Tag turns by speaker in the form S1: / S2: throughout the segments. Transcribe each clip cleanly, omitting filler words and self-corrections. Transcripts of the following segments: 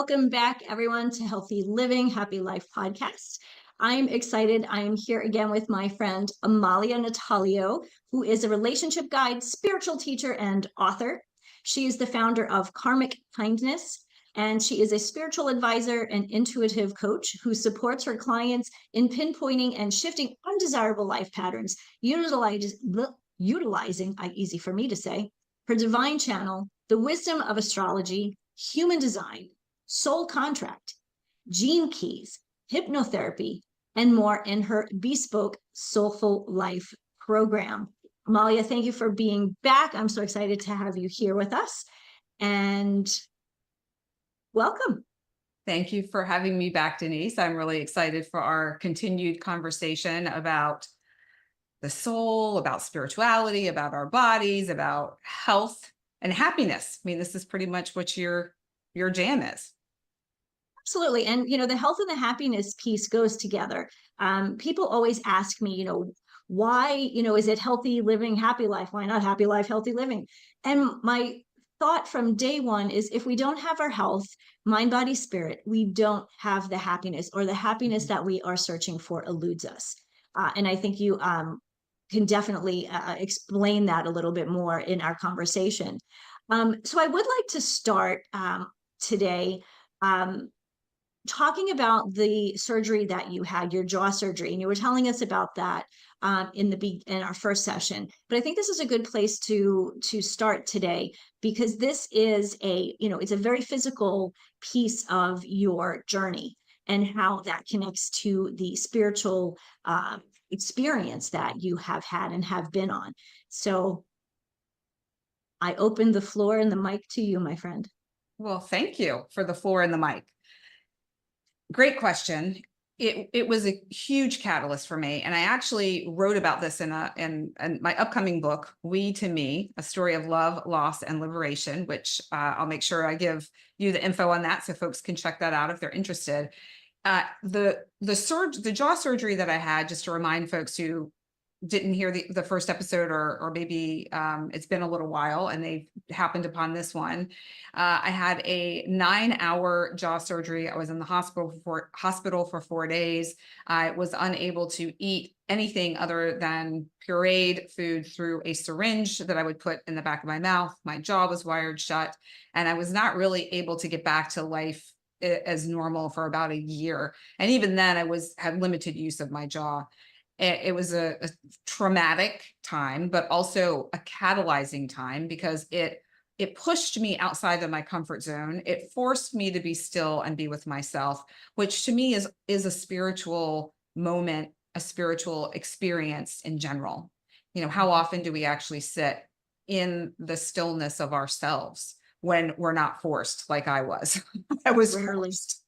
S1: Welcome back, everyone, to Healthy Living, Happy Life podcast. I'm excited. I am here again with my friend Amalia Natalio, who is a relationship guide, spiritual teacher, and author. She is the founder of KarmicKindness, and she is a spiritual advisor and intuitive coach who supports her clients in pinpointing and shifting undesirable life patterns, utilizing, easy for me to say, her divine channel, the wisdom of astrology, human design, soul contract, gene keys, hypnotherapy, and more in her bespoke Soulful Life program. Amalia, thank you for being back. I'm so excited to have you here with us. And welcome.
S2: Thank you for having me back, Denise. I'm really excited for our continued conversation about the soul, about spirituality, about our bodies, about health and happiness. I mean, this is pretty much what your jam is.
S1: Absolutely. And, the health and the happiness piece goes together. People always ask me, why, is it healthy living, happy life? Why not happy life, healthy living? And my thought from day one is if we don't have our health, mind, body, spirit, we don't have the happiness, or the happiness that we are searching for eludes us. And I think you can definitely explain that a little bit more in our conversation. So I would like to start today talking about the surgery that you had, your jaw surgery, and you were telling us about that in our first session. But I think this is a good place to start today, because this is it's a very physical piece of your journey and how that connects to the spiritual experience that you have had and have been on. So I open the floor and the mic to you, my friend.
S2: Well, thank you for the floor and the mic. Great question. It was a huge catalyst for me. And I actually wrote about this in my upcoming book, We to Me, A Story of Love, Loss, and Liberation, which I'll make sure I give you the info on that so folks can check that out if they're interested. The jaw surgery that I had, just to remind folks who didn't hear the first episode, or maybe it's been a little while and they happened upon this one. I had a 9-hour jaw surgery. I was in the hospital for 4 days. I was unable to eat anything other than pureed food through a syringe that I would put in the back of my mouth. My jaw was wired shut, and I was not really able to get back to life as normal for about a year. And even then I had limited use of my jaw. It was a traumatic time, but also a catalyzing time, because it pushed me outside of my comfort zone. It forced me to be still and be with myself, which to me is a spiritual moment, a spiritual experience in general. How often do we actually sit in the stillness of ourselves when we're not forced, like I was? I was forced.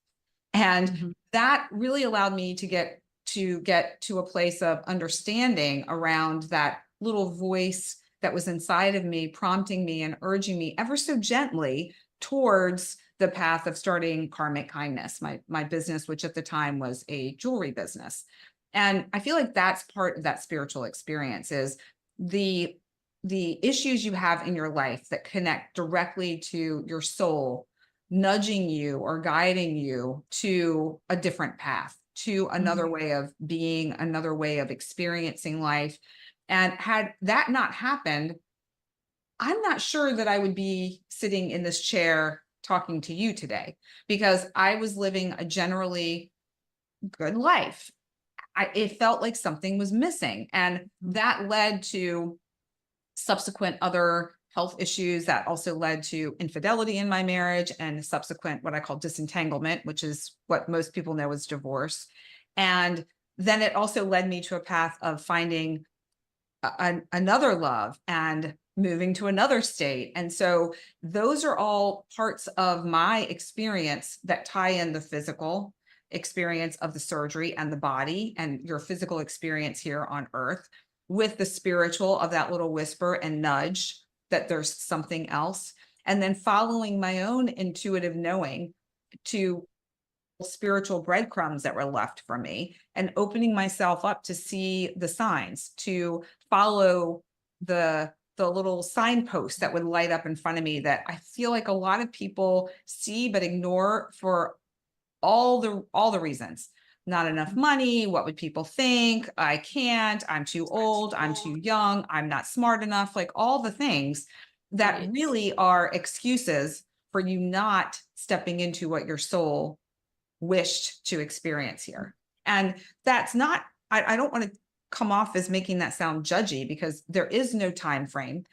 S2: And that really allowed me to get to a place of understanding around that little voice that was inside of me, prompting me and urging me ever so gently towards the path of starting KarmicKindness, my business, which at the time was a jewelry business. And I feel like that's part of that spiritual experience, is the issues you have in your life that connect directly to your soul, nudging you or guiding you to a different path, to another way of being, another way of experiencing life. And had that not happened, I'm not sure that I would be sitting in this chair talking to you today, because I was living a generally good life. It felt like something was missing. And that led to subsequent other health issues that also led to infidelity in my marriage, and subsequent what I call disentanglement, which is what most people know as divorce. And then it also led me to a path of finding another love and moving to another state. And so those are all parts of my experience that tie in the physical experience of the surgery and the body and your physical experience here on earth, with the spiritual of that little whisper and nudge that there's something else. And then following my own intuitive knowing to spiritual breadcrumbs that were left for me, and opening myself up to see the signs, to follow the the little signpost that would light up in front of me that I feel like a lot of people see but ignore for all the reasons. Not enough money, what would people think? I can't, I'm too old, I'm too young, I'm not smart enough, like all the things that
S1: Right.
S2: really are excuses for you not stepping into what your soul wished to experience here. And that's not, I don't want to come off as making that sound judgy, because there is no time frame.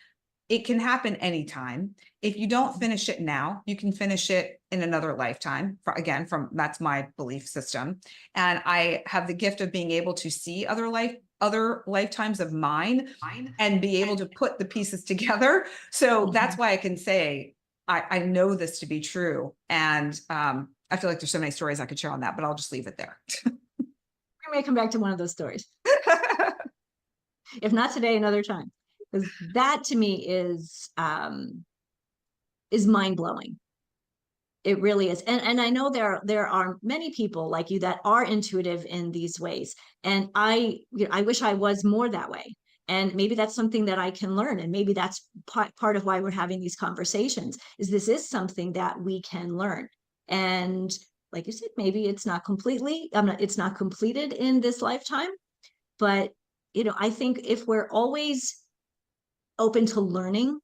S2: It can happen anytime. If you don't finish it now, you can finish it in another lifetime. Again, from that's my belief system. And I have the gift of being able to see other lifetimes of mine and be able to put the pieces together. So that's why I can say, I know this to be true. And I feel like there's so many stories I could share on that, but I'll just leave it there.
S1: We may come back to one of those stories. If not today, another time. Because that to me is mind-blowing. It really is. And I know there are many people like you that are intuitive in these ways. And I wish I was more that way. And maybe that's something that I can learn. And maybe that's part of why we're having these conversations, is this is something that we can learn. And like you said, maybe it's not it's not completed in this lifetime, but I think if we're always open to learning,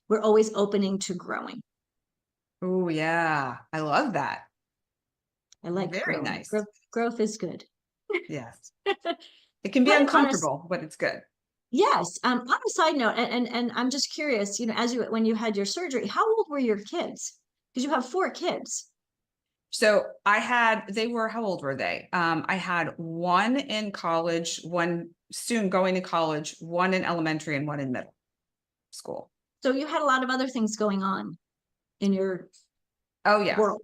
S1: we're always opening to growing.
S2: Oh yeah, I love that.
S1: I like
S2: Very
S1: growing.
S2: nice.
S1: Growth is good.
S2: Yes. It can be
S1: But
S2: uncomfortable, but it's good.
S1: yes. On a side note, and I'm just curious, when you had your surgery, how old were your kids? Because you have 4 kids.
S2: So how old were they? I had one in college, one soon going to college, one in elementary, and one in middle school.
S1: So you had a lot of other things going on in your
S2: Oh yeah.
S1: world.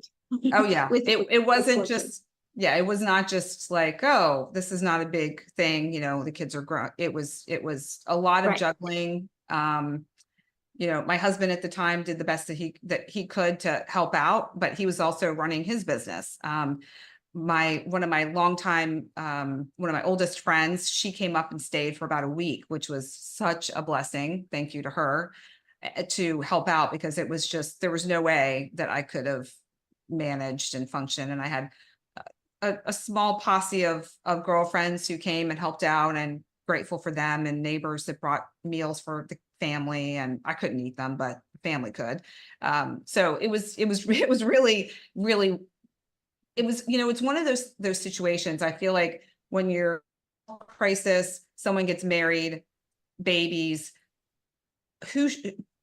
S2: Oh yeah.
S1: with
S2: It wasn't
S1: 4 kids.
S2: just, yeah, it was not just like, oh, this is not a big thing, the kids are grown. It was a lot of
S1: Right.
S2: juggling. My husband at the time did the best that he could to help out, but he was also running his business. One of my oldest friends, she came up and stayed for about a week, which was such a blessing. Thank you to her, to help out, because there was no way that I could have managed and functioned. And I had a small posse of girlfriends who came and helped out, and grateful for them, and neighbors that brought meals for the family, and I couldn't eat them, but the family could. So it was really, really, it's one of those situations. I feel like when you're in a crisis, someone gets married, babies,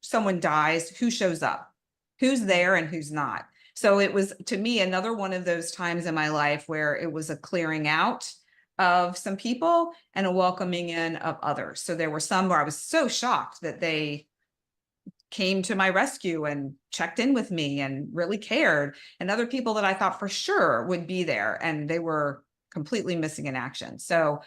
S2: someone dies, who shows up, who's there and who's not. So it was, to me, another one of those times in my life where it was a clearing out of some people and a welcoming in of others. So there were some where I was so shocked that they came to my rescue and checked in with me and really cared, and other people that I thought for sure would be there, and they were completely missing in action. So,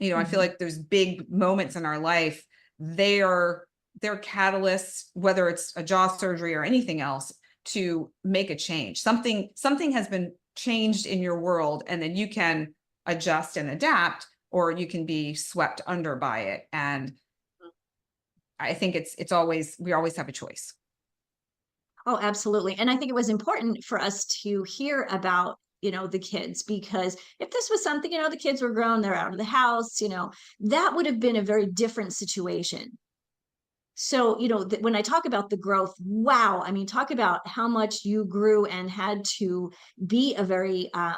S2: I feel like there's big moments in our life, they're catalysts, whether it's a jaw surgery or anything else, to make a change. Something has been changed in your world, and then you can adjust and adapt, or you can be swept under by it. And I think we always have a choice.
S1: Oh, absolutely. And I think it was important for us to hear about, the kids, because if this was something, the kids were grown, they're out of the house, that would have been a very different situation. So, when I talk about the growth, wow, I mean, talk about how much you grew and had to be a very, a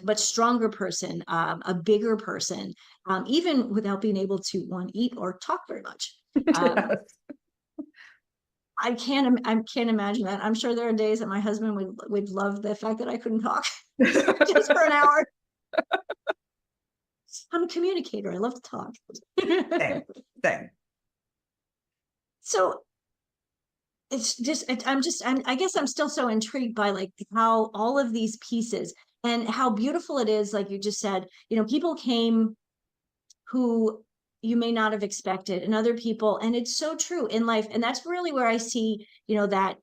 S1: much stronger person, a bigger person, even without being able to eat or talk very much. I can't imagine that. I'm sure there are days that my husband would love the fact that I couldn't talk just for an hour. I'm a communicator. I love to talk.
S2: Same.
S1: So it's just, I guess I'm still so intrigued by like how all of these pieces and how beautiful it is. Like you just said, people came who you may not have expected, and other people. And it's so true in life. And that's really where I see, that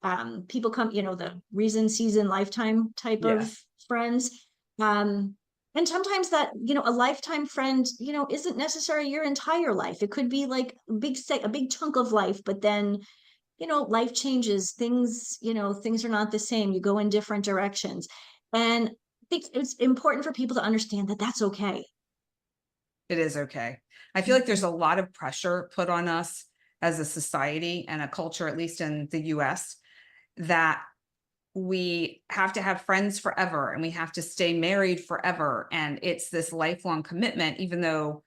S1: people come, the reason, season, lifetime type of friends. And sometimes that, a lifetime friend, isn't necessarily your entire life. It could be like a big chunk of life, but then, life changes, things are not the same. You go in different directions. And I think it's important for people to understand that that's okay.
S2: It is okay. I feel like there's
S1: Mhm.
S2: a lot of pressure put on us as a society and a culture, at least in the US, that we have to have friends forever and we have to stay married forever. And it's this lifelong commitment, even though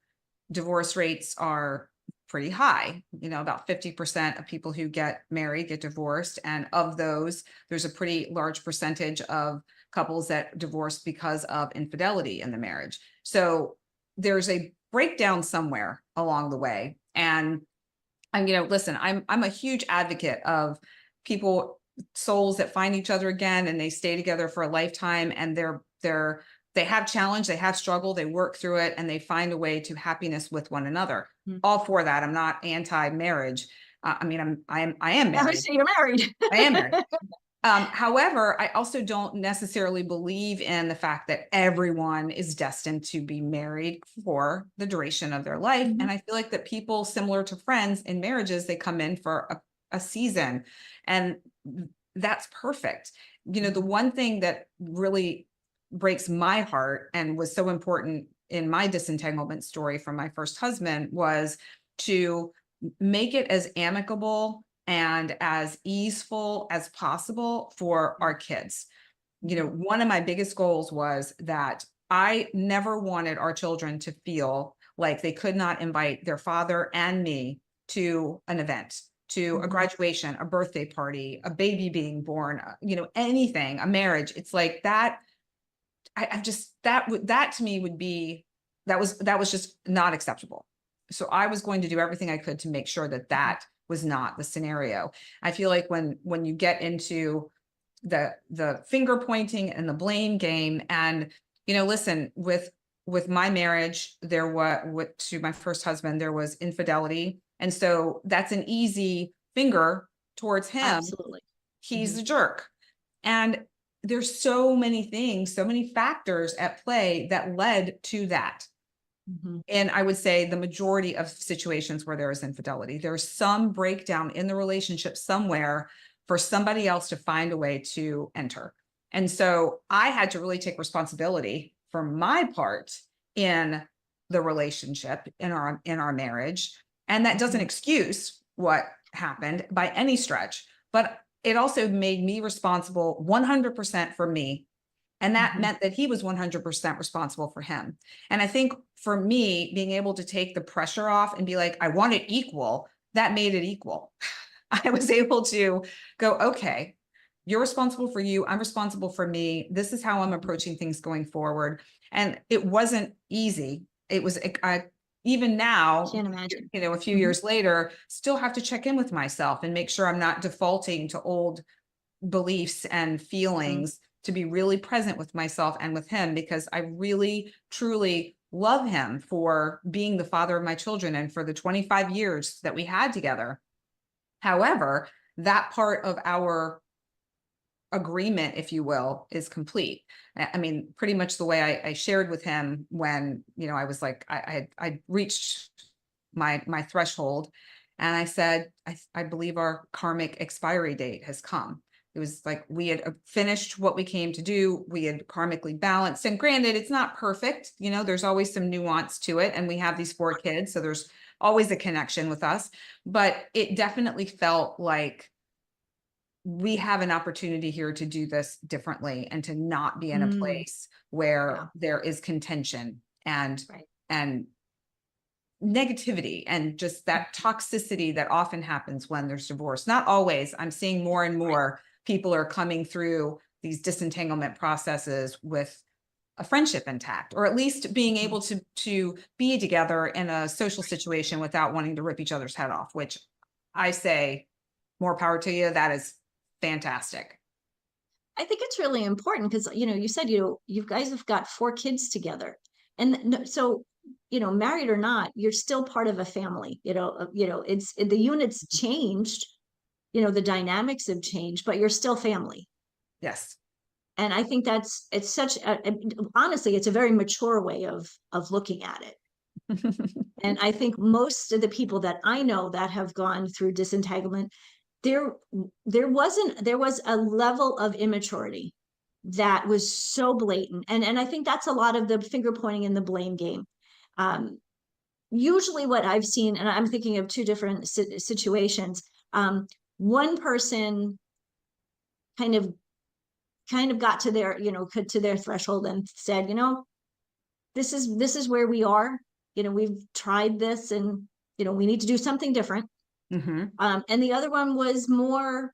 S2: divorce rates are pretty high. About 50% of people who get married get divorced. And of those, there's a pretty large percentage of couples that divorce because of infidelity in the marriage. So there's a breakdown somewhere along the way. And listen, I'm a huge advocate of people, souls that find each other again and they stay together for a lifetime, and they have challenge, they have struggle, they work through it, and they find a way to happiness with one another.
S1: Mhm.
S2: All for that. I'm not anti-marriage. I am married.
S1: Obviously, you're married.
S2: I am married. However, I also don't necessarily believe in the fact that everyone is destined to be married for the duration of their life.
S1: Mhm.
S2: And I feel like that people similar to friends in marriages, they come in for a season, and that's perfect. The one thing that really breaks my heart and was so important in my disentanglement story from my first husband was to make it as amicable and as easeful as possible for our kids. One of my biggest goals was that I never wanted our children to feel like they could not invite their father and me to an event, to a
S1: Mhm.
S2: graduation, a birthday party, a baby being born, anything, a marriage. It's like that. I just that to me would be that was just not acceptable. So I was going to do everything I could to make sure that
S1: Mhm.
S2: that was not the scenario. I feel like when you get into the finger pointing and the blame game, and listen, with my marriage, there was to my first husband, there was infidelity, and so that's an easy finger towards him.
S1: Absolutely.
S2: He's
S1: Mhm.
S2: a jerk. And there's so many things, so many factors at play that led to that.
S1: Mhm.
S2: And I would say the majority of situations where there is infidelity, there's some breakdown in the relationship somewhere for somebody else to find a way to enter. And so I had to really take responsibility for my part in the relationship, in our marriage. And that doesn't
S1: Mhm.
S2: excuse what happened by any stretch, but it also made me responsible 100% for me, and that
S1: Mhm.
S2: meant that he was 100% responsible for him. And I think for me, being able to take the pressure off and be like, I want it equal, that made it equal. I was able to go, okay, you're responsible for you. I'm responsible for me. This is how I'm approaching things going forward. And it wasn't easy. It was, even now,
S1: Can't imagine.
S2: a few
S1: Mhm.
S2: years later, still have to check in with myself and make sure I'm not defaulting to old beliefs and
S1: Mhm.
S2: feelings, to be really present with myself and with him, because I really truly love him for being the father of my children and for the 25 years that we had together. However, that part of our agreement, if you will, is complete. I mean, pretty much the way I shared with him when, I was like, I reached my threshold, and I said, I believe our karmic expiry date has come. It was like we had finished what we came to do. We had karmically balanced. And granted, it's not perfect. There's always some nuance to it. And we have these 4 kids. So there's always a connection with us. But it definitely felt like we have an opportunity here to do this differently and to not be in a
S1: Mm.
S2: place where
S1: Yeah.
S2: there is contention and
S1: Right.
S2: and negativity and just that
S1: Mhm.
S2: toxicity that often happens when there's divorce. Not always. I'm seeing more and
S1: Right.
S2: more people are coming through these disentanglement processes with a friendship intact, or at least being
S1: Mhm.
S2: able to be together in a social situation without wanting to rip each other's head off, which I say more power to you. That is fantastic.
S1: I think it's really important because, you said, you guys have got 4 kids together. And so, married or not, you're still part of a family, the units changed, the dynamics have changed, but you're still family.
S2: Yes.
S1: And I think it's such honestly, it's a very mature way of looking at it. And I think most of the people that I know that have gone through disentanglement, there there was a level of immaturity that was so blatant. And I think that's a lot of the finger pointing and the blame game. Usually what I've seen, and I'm thinking of two different situations. One person kind of got to their, to their threshold and said, this is where we are. We've tried this, and we need to do something different.
S2: Mm-hmm.
S1: And the other one was more,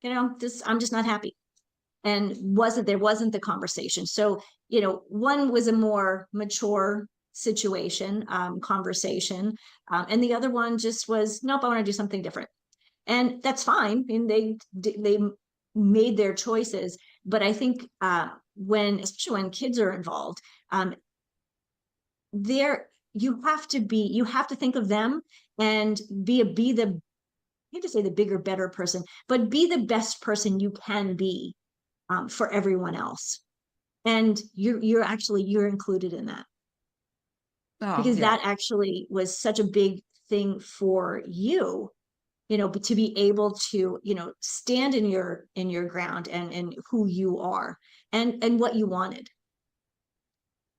S1: I'm just not happy. And there wasn't the conversation. So, one was a more mature situation, conversation. And the other one just was, nope, I want to do something different. And that's fine. I mean, they made their choices. But I think especially when kids are involved, you have to think of them and be the, you have to say the bigger, better person, but be the best person you can be for everyone else. And you're included in that.
S2: Oh,
S1: Because
S2: yeah.
S1: that actually was such a big thing for you, but to be able to, stand in your ground and who you are and what you wanted.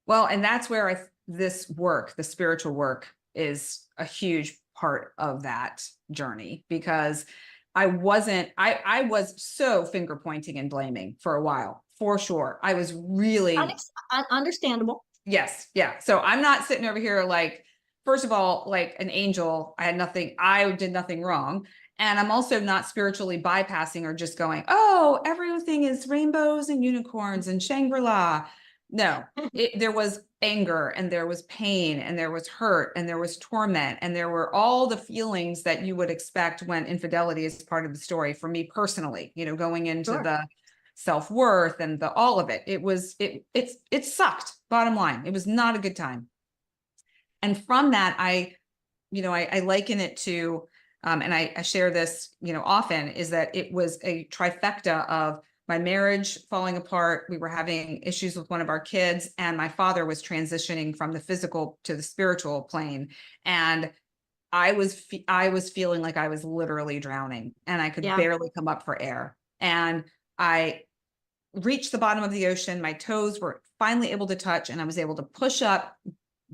S2: Well, and that's where this work, the spiritual work, is a huge part of that journey, because I was so finger pointing and blaming for a while, for sure. I was really
S1: Understandable.
S2: Yes. Yeah. So I'm not sitting over here like, first of all, like an angel. I did nothing wrong. And I'm also not spiritually bypassing or just going, oh, everything is rainbows and unicorns and Shangri-La. No, there was anger, and there was pain, and there was hurt, and there was torment, and there were all the feelings that you would expect when infidelity is part of the story. For me personally, going into
S1: Sure.
S2: the self-worth and all of it. It sucked. Bottom line, it was not a good time. And from that, I liken it to, and I share this, often, is that it was a trifecta of my marriage falling apart. We were having issues with one of our kids, and my father was transitioning from the physical to the spiritual plane. And I was feeling like I was literally drowning, and I could barely come up for air. And I reached the bottom of the ocean. My toes were finally able to touch, and I was able to push up,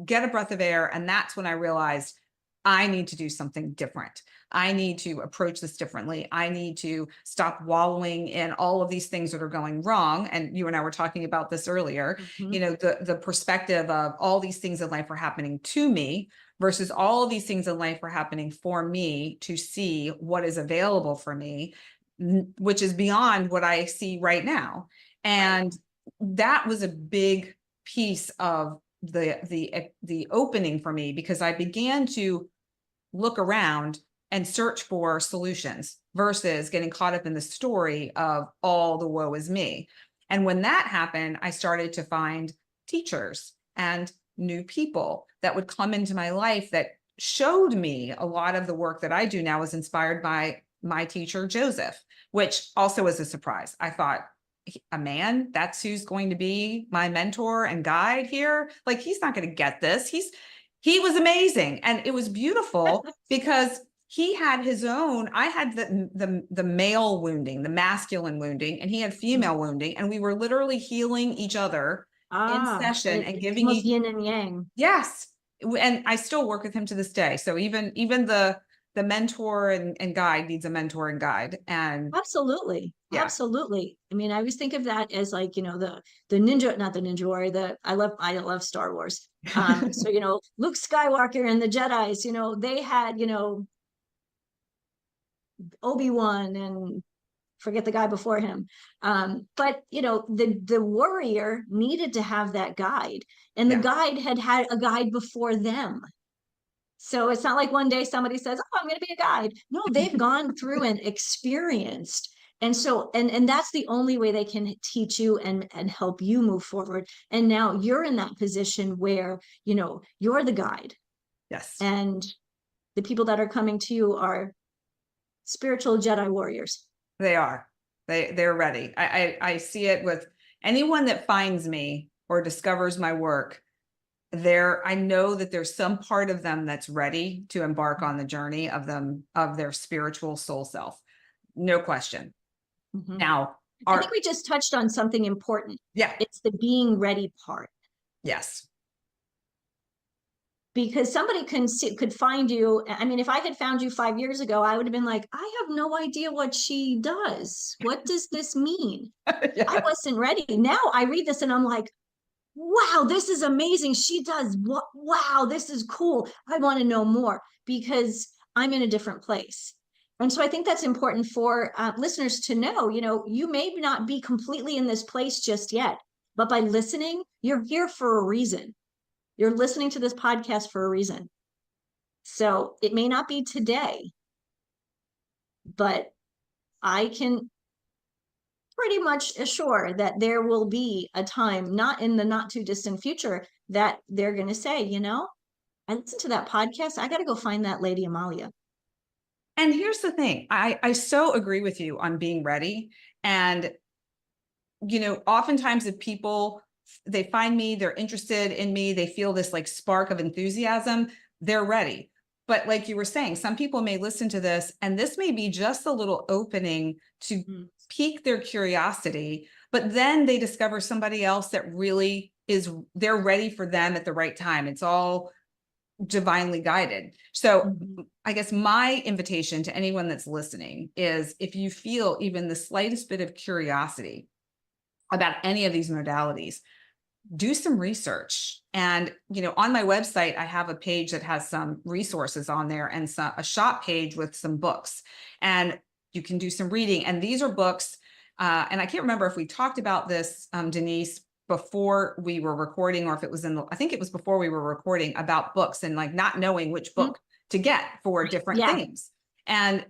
S2: get a breath of air. And that's when I realized I need to do something different. I need to approach this differently. I need to stop wallowing in all of these things that are going wrong. And you and I were talking about this earlier, the perspective of all these things in life are happening to me versus all of these things in life are happening for me to see what is available for me, which is beyond what I see right now. And that was a big piece of the opening for me, because I began to look around and search for solutions versus getting caught up in the story of all the woe is me. And when that happened, I started to find teachers and new people that would come into my life that showed me a lot of the work that I do now was inspired by my teacher, Joseph, which also was a surprise. I thought, a man, that's who's going to be my mentor and guide here. Like, he's not going to get this. He was amazing. And it was beautiful because he had his own, I had the male wounding, the masculine wounding, and he had female wounding. And we were literally healing each other in session and giving
S1: almost yin and yang.
S2: Yes. And I still work with him to this day. So even the mentor and guide needs a mentor and guide. And
S1: absolutely. Absolutely. I mean, I always think of that as like, the ninja, not the ninja warrior, I love Star Wars. So, Luke Skywalker and the Jedis, they had, Obi-Wan and forget the guy before him. But the warrior needed to have that guide, and the guide had a guide before them. So it's not like one day somebody says, oh, I'm going to be a guide. No, they've gone through and experienced. And so, and that's the only way they can teach you and help you move forward. And now you're in that position where, you're the guide.
S2: Yes.
S1: And the people that are coming to you are spiritual Jedi warriors.
S2: They are. They're ready. I see it with anyone that finds me or discovers my work. I know that there's some part of them that's ready to embark on the journey of their spiritual soul self. No question.
S1: Mhm.
S2: Now,
S1: I think we just touched on something important.
S2: yeah,
S1: It's the being ready part.
S2: yes.
S1: Because somebody could find you. I mean, if I had found you 5 years ago, I would have been like, I have no idea what she does. What does this mean? I
S2: Yeah.
S1: wasn't ready. Now I read this and I'm like, wow, this is amazing. She does what? Wow, this is cool. I want to know more because I'm in a different place. And so I think that's important for listeners to know. You may not be completely in this place just yet, but by listening, you're here for a reason. You're listening to this podcast for a reason. So it may not be today, but I can pretty much assure that there will be a time, not in the not too distant future, that they're going to say, I listened to that podcast. I got to go find that lady Amalia.
S2: And here's the thing. I so agree with you on being ready. And, oftentimes if people, they find me, they're interested in me, they feel this like spark of enthusiasm, they're ready. But like you were saying, some people may listen to this and this may be just a little opening to pique their curiosity, but then they discover somebody else that really they're ready for them at the right time. It's all divinely guided. So I guess my invitation to anyone that's listening is, if you feel even the slightest bit of curiosity about any of these modalities, do some research. And, on my website, I have a page that has some resources on there and a shop page with some books, and you can do some reading. And these are books. And I can't remember if we talked about this, Denise, before we were recording, or if it was I think it was before we were recording, about books and like not knowing which book to get for different things. And,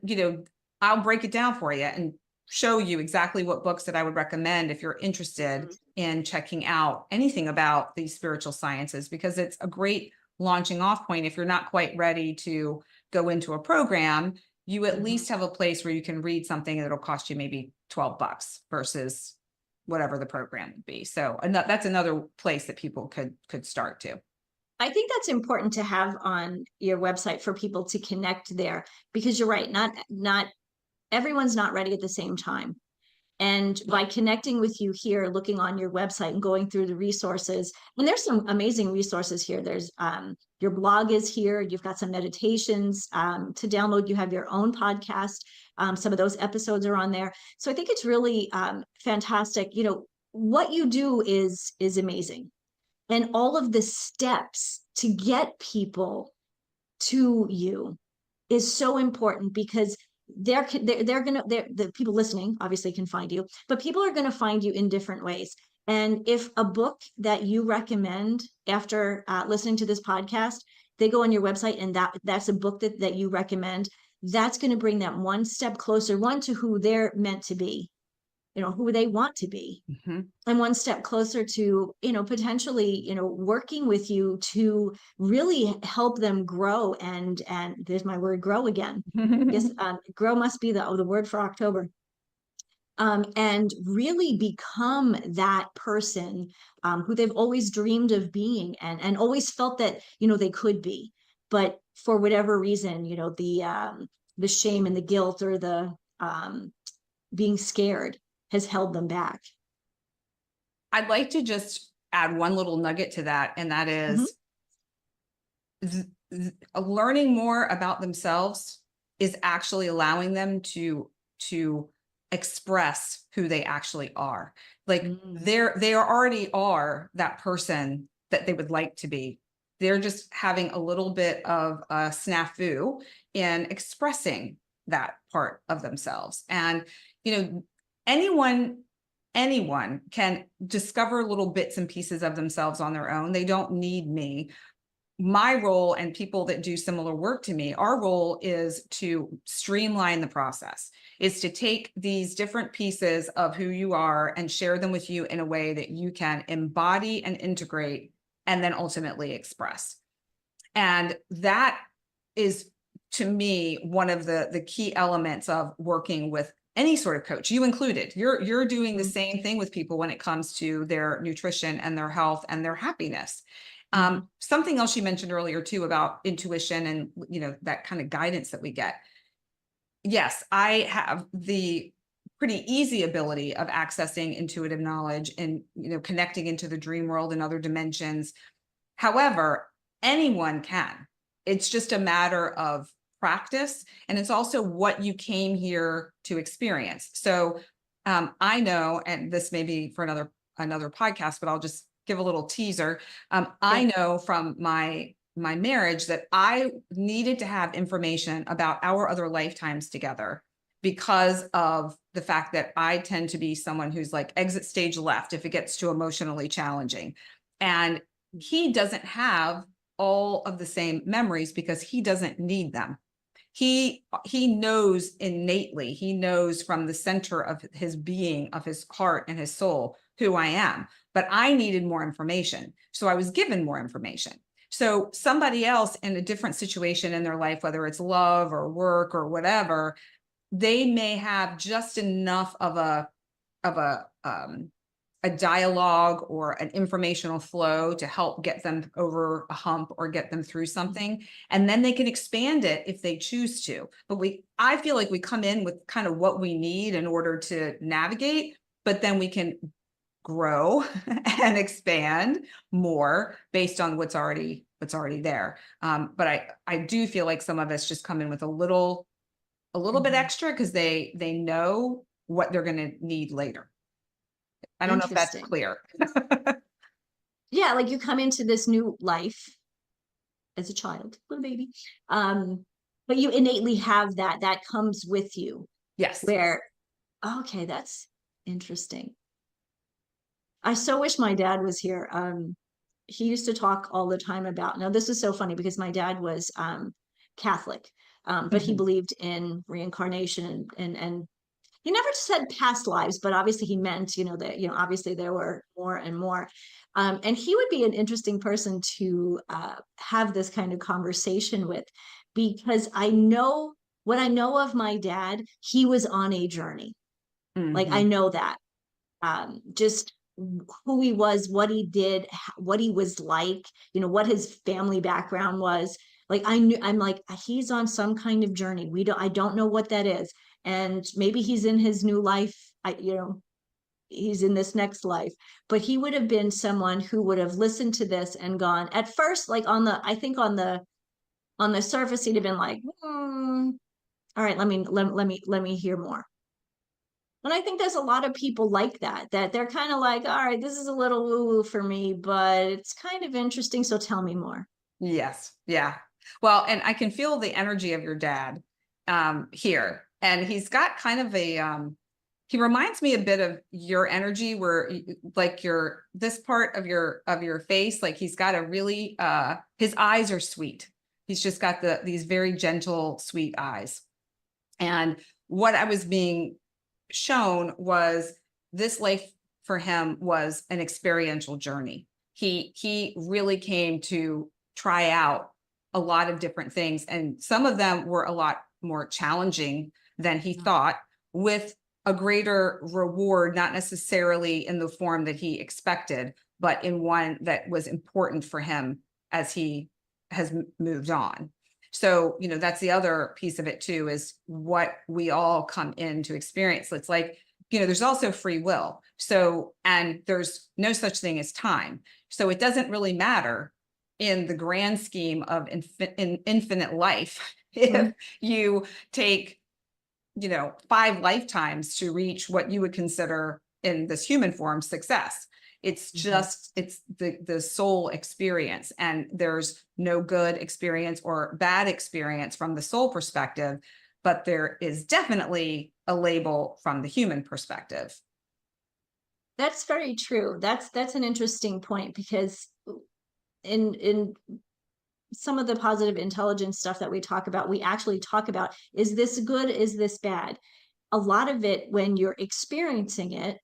S2: I'll break it down for you and show you exactly what books that I would recommend if you're interested in checking out anything about these spiritual sciences, because it's a great launching off point. If you're not quite ready to go into a program, you at least have a place where you can read something that'll cost you maybe $12 versus whatever the program would be. So that's another place that people could start to.
S1: I think that's important to have on your website for people to connect there, because you're right. Not everyone's not ready at the same time. And by connecting with you here, looking on your website and going through the resources, and there's some amazing resources here. There's your blog is here. You've got some meditations to download. You have your own podcast. Some of those episodes are on there. So I think it's really fantastic. What you do is amazing. And all of the steps to get people to you is so important, because the people listening obviously can find you, but people are going to find you in different ways. And if a book that you recommend after listening to this podcast, they go on your website and that's a book that you recommend, that's going to bring them one step closer, one, to who they're meant to be, who they want to be, and one step closer to, potentially, working with you to really help them grow. And there's my word, grow again. Yes, grow must be the word for October. And really become that person who they've always dreamed of being, and always felt that, they could be. But for whatever reason, the shame and the guilt, or the being scared, has held them back.
S2: I'd like to just add one little nugget to that, and that is learning more about themselves is actually allowing them to express who they actually are. Like they already are that person that they would like to be. They're just having a little bit of a snafu in expressing that part of themselves. And, anyone can discover little bits and pieces of themselves on their own. They don't need me. My role, and people that do similar work to me, our role is to streamline the process, is to take these different pieces of who you are and share them with you in a way that you can embody and integrate, and then ultimately express. And that is, to me, one of the key elements of working with any sort of coach, you included, you're doing the same thing with people when it comes to their nutrition and their health and their happiness. Something else you mentioned earlier too about intuition and, you know, that kind of guidance that we get. Yes, I have the pretty easy ability of accessing intuitive knowledge and, you know, connecting into the dream world and other dimensions. However, anyone can. It's just a matter of practice, and it's also what you came here to experience. So I know, and this may be for another podcast, but I'll just give a little teaser. I know from my marriage that I needed to have information about our other lifetimes together, because of the fact that I tend to be someone who's like exit stage left if it gets too emotionally challenging. And he doesn't have all of the same memories because he doesn't need them. He knows innately, he knows from the center of his being, of his heart and his soul, who I am. But I needed more information. So I was given more information. So somebody else in a different situation in their life, whether it's love or work or whatever, they may have just enough of a dialogue or an informational flow to help get them over a hump or get them through something. And then they can expand it if they choose to. But I feel like we come in with kind of what we need in order to navigate, but then we can grow and expand more based on what's already there. But I do feel like some of us just come in with a little bit extra because they know what they're going to need later. I don't know if that's clear.
S1: Yeah, like you come into this new life as a child, little baby, but you innately have that comes with you.
S2: Yes.
S1: Where, okay, that's interesting. I so wish my dad was here. He used to talk all the time about, now this is so funny because my dad was Catholic, but he believed in reincarnation and he never said past lives, but obviously he meant, you know, that, you know, obviously there were more and more. And he would be an interesting person to have this kind of conversation with, because I know what I know of my dad, he was on a journey. Like, I know that. Just who he was, what he did, what he was like, you know, what his family background was. Like, I'm like, he's on some kind of journey. I don't know what that is. And maybe he's in his new life. You know, he's in this next life, but he would have been someone who would have listened to this and gone at first, like I think on the surface, he'd have been like, all right, let me hear more. And I think there's a lot of people like that they're kind of like, all right, this is a little woo-woo for me, but it's kind of interesting. So tell me more.
S2: Yes. Yeah. Well, and I can feel the energy of your dad here. And he's got kind of he reminds me a bit of your energy where like this part of your face, like he's got a really, his eyes are sweet. He's just got these very gentle, sweet eyes. And what I was being shown was this life for him was an experiential journey. He really came to try out a lot of different things, and some of them were a lot more challenging than he thought, with a greater reward, not necessarily in the form that he expected, but in one that was important for him as he has moved on. So, you know, that's the other piece of it too, is what we all come in to experience. It's like, you know, there's also free will. So, and there's no such thing as time. So it doesn't really matter in the grand scheme of infinite life if you take, you know, 5 lifetimes to reach what you would consider in this human form success. It's just, it's the soul experience, and there's no good experience or bad experience from the soul perspective, but there is definitely a label from the human perspective.
S1: That's very true. That's an interesting point, because in some of the positive intelligence stuff that we talk about, we actually talk about, is this good? Is this bad? A lot of it, when you're experiencing it,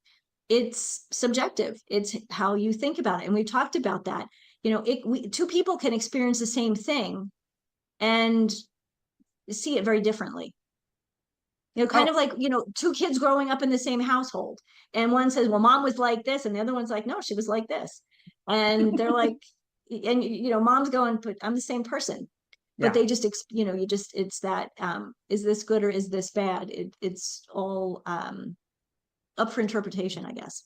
S1: it's subjective. It's how you think about it. And we've talked about that. You know, two people can experience the same thing and see it very differently. You know, kind of like, you know, two kids growing up in the same household. And one says, well, mom was like this. And the other one's like, no, she was like this. And they're like, and, you know, mom's going, but I'm the same person. But
S2: Yeah.
S1: they just, you know, you just, it's that, is this good or is this bad? It's all up for interpretation, I guess.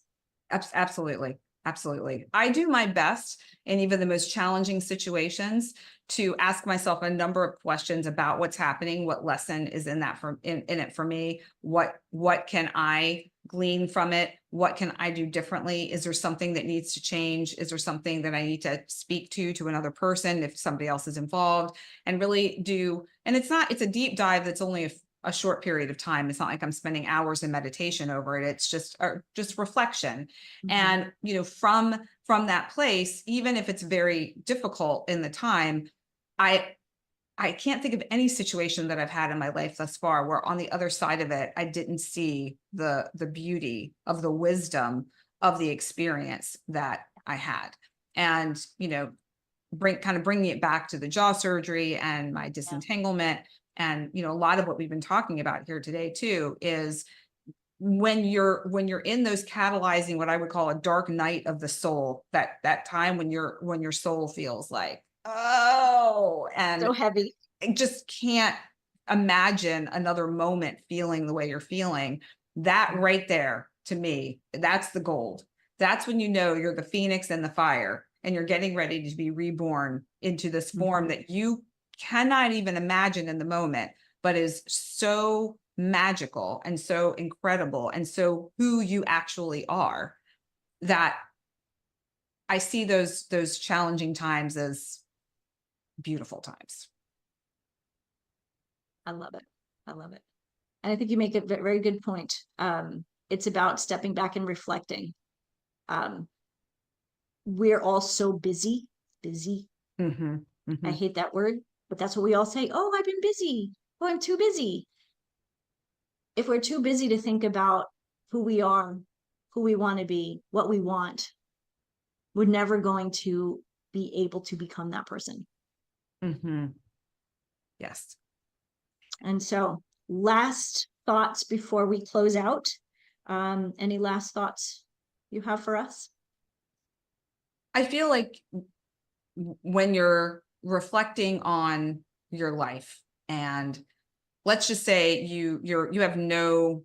S2: Absolutely. Absolutely. I do my best in even the most challenging situations to ask myself a number of questions about what's happening, what lesson is in that in it for me, what can I glean from it, what can I do differently, is there something that needs to change, is there something that I need to speak to another person if somebody else is involved, and really do, and it's a deep dive that's only a short period of time. It's not like I'm spending hours in meditation over it. It's just reflection.
S1: Mm-hmm.
S2: And, you know, from that place, even if it's very difficult in the time, I can't think of any situation that I've had in my life thus far where on the other side of it, I didn't see the beauty of the wisdom of the experience that I had. And, you know, bringing it back to the jaw surgery and my disentanglement. And, you know, a lot of what we've been talking about here today too, is when you're in those catalyzing, what I would call a dark night of the soul, that time when your soul feels like, oh, and
S1: So heavy.
S2: I just can't imagine another moment feeling the way you're feeling. That right there, to me, that's the gold. That's when you know you're the phoenix in the fire and you're getting ready to be reborn into this form that you cannot even imagine in the moment, but is so magical and so incredible and so who you actually are, that I see those challenging times as beautiful times.
S1: I love it. I love it. And I think you make a very good point. It's about stepping back and reflecting. Um, we're all so busy.
S2: Mm-hmm,
S1: I
S2: mm-hmm.
S1: hate that word, but that's what we all say. Oh, I've been busy. Oh, I'm too busy. If we're too busy to think about who we are, who we want to be, what we want, we're never going to be able to become that person.
S2: Mm-hmm. Yes.
S1: And so, last thoughts before we close out. Any last thoughts you have for us?
S2: I feel like when you're reflecting on your life, and let's just say you have no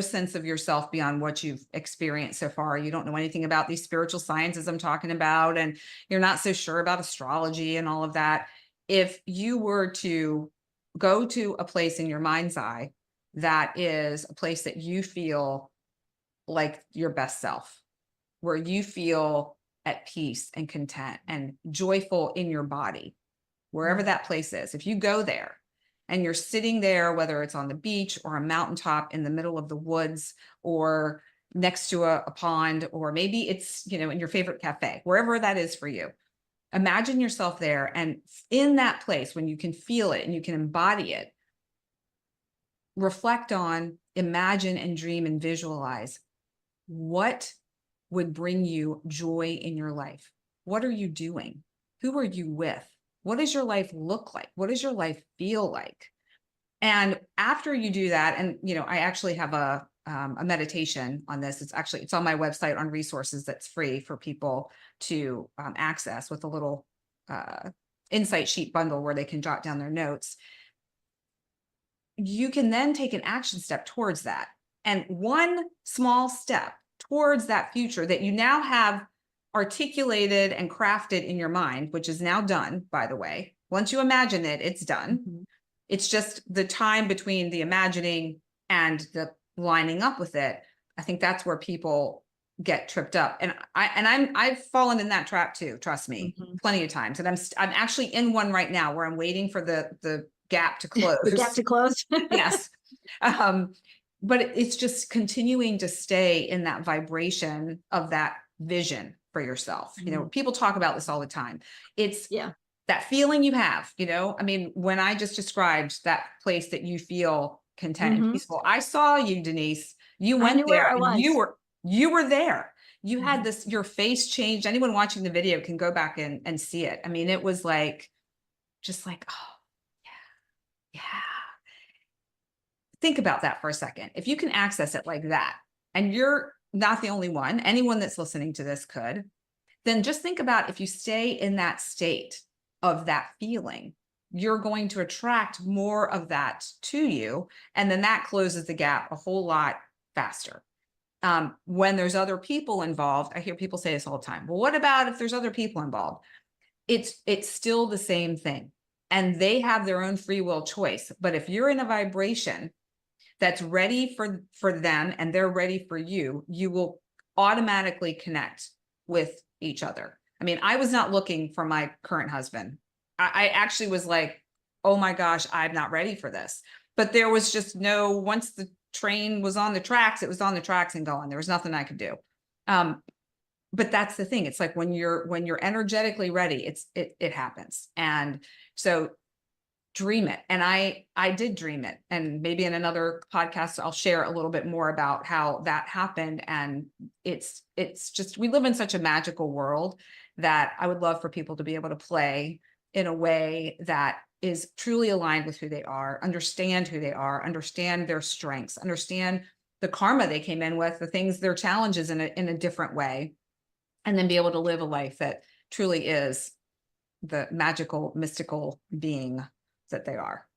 S2: sense of yourself beyond what you've experienced so far. You don't know anything about these spiritual sciences I'm talking about, and you're not so sure about astrology and all of that. If you were to go to a place in your mind's eye that is a place that you feel like your best self, where you feel at peace and content and joyful in your body, wherever that place is, if you go there and you're sitting there, whether it's on the beach or a mountaintop in the middle of the woods or next to a pond, or maybe it's, you know, in your favorite cafe, wherever that is for you, imagine yourself there. And in that place, when you can feel it and you can embody it, reflect on, imagine and dream and visualize what would bring you joy in your life. What are you doing? Who are you with? What does your life look like? What does your life feel like? And after you do that, and you know, I actually have a meditation on this. It's on my website on resources that's free for people to access, with a little insight sheet bundle where they can jot down their notes. You can then take an action step towards that. And one small step towards that future that you now have articulated and crafted in your mind, which is now done, by the way. Once you imagine it, it's done.
S1: Mm-hmm.
S2: It's just the time between the imagining and the lining up with it. I think that's where people get tripped up. And I've fallen in that trap too, trust me, plenty of times. And I'm actually in one right now where I'm waiting for the gap to close.
S1: The gap to close.
S2: Yes. But it's just continuing to stay in that vibration of that vision for yourself. You know, people talk about this all the time. It's that feeling you have, you know, I mean, when I just described that place that you feel content and peaceful, I saw you, Denise, you went there and you were there. You had this, your face changed. Anyone watching the video can go back and see it. I mean, it was like, just like, oh, yeah. think about that for a second. If you can access it like that, and you're not the only one, anyone that's listening to this could, then just think about if you stay in that state of that feeling, you're going to attract more of that to you. And then that closes the gap a whole lot faster. When there's other people involved, I hear people say this all the time. Well, what about if there's other people involved? It's still the same thing. And they have their own free will choice. But if you're in a vibration that's ready for them and they're ready for you, you will automatically connect with each other. I mean, I was not looking for my current husband. I actually was like, oh my gosh, I'm not ready for this. But there was just no, once the train was on the tracks, it was on the tracks and gone. There was nothing I could do. But that's the thing. It's like when you're energetically ready, it happens. And so dream it. And I did dream it. And maybe in another podcast, I'll share a little bit more about how that happened. And it's just, we live in such a magical world that I would love for people to be able to play in a way that is truly aligned with who they are, understand who they are, understand their strengths, understand the karma they came in with, the things, their challenges in a different way, and then be able to live a life that truly is the magical, mystical being that they are.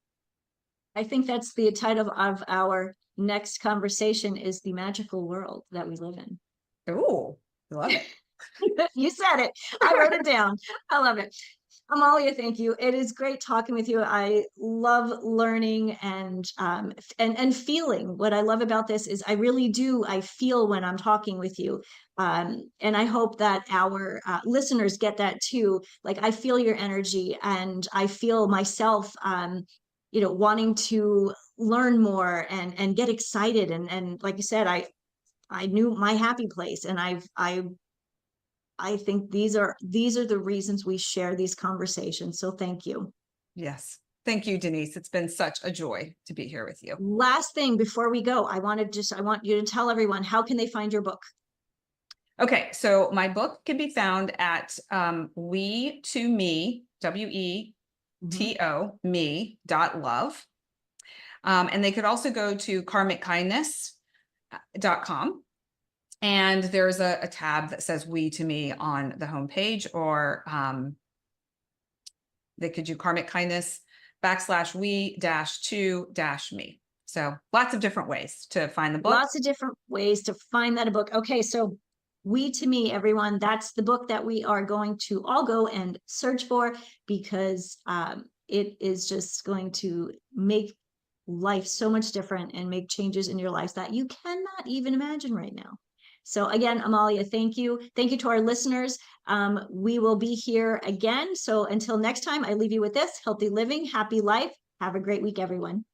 S1: I think that's the title of our next conversation, is the magical world that we live in.
S2: Oh, I love it.
S1: You said it. I wrote it down. I love it. Amalia, thank you. It is great talking with you. I love learning and feeling. What I love about this is I really do. I feel when I'm talking with you, and I hope that our listeners get that too. Like, I feel your energy, and I feel myself, wanting to learn more and get excited. And like you said, I knew my happy place, and I think these are the reasons we share these conversations. So thank you.
S2: Yes. Thank you, Denise. It's been such a joy to be here with you.
S1: Last thing before we go, I want you to tell everyone, how can they find your book?
S2: Okay. So my book can be found at we to me, WETO me.love. And they could also go to KarmicKindness.com. And there's a tab that says We to Me on the homepage, or they could do Karmic Kindness /we-to-me. So lots of different ways to find the book.
S1: Lots of different ways to find that book. Okay, so We to Me, everyone, that's the book that we are going to all go and search for, because it is just going to make life so much different and make changes in your lives that you cannot even imagine right now. So again, Amalia, thank you. Thank you to our listeners. We will be here again. So until next time, I leave you with this: healthy living, happy life. Have a great week, everyone.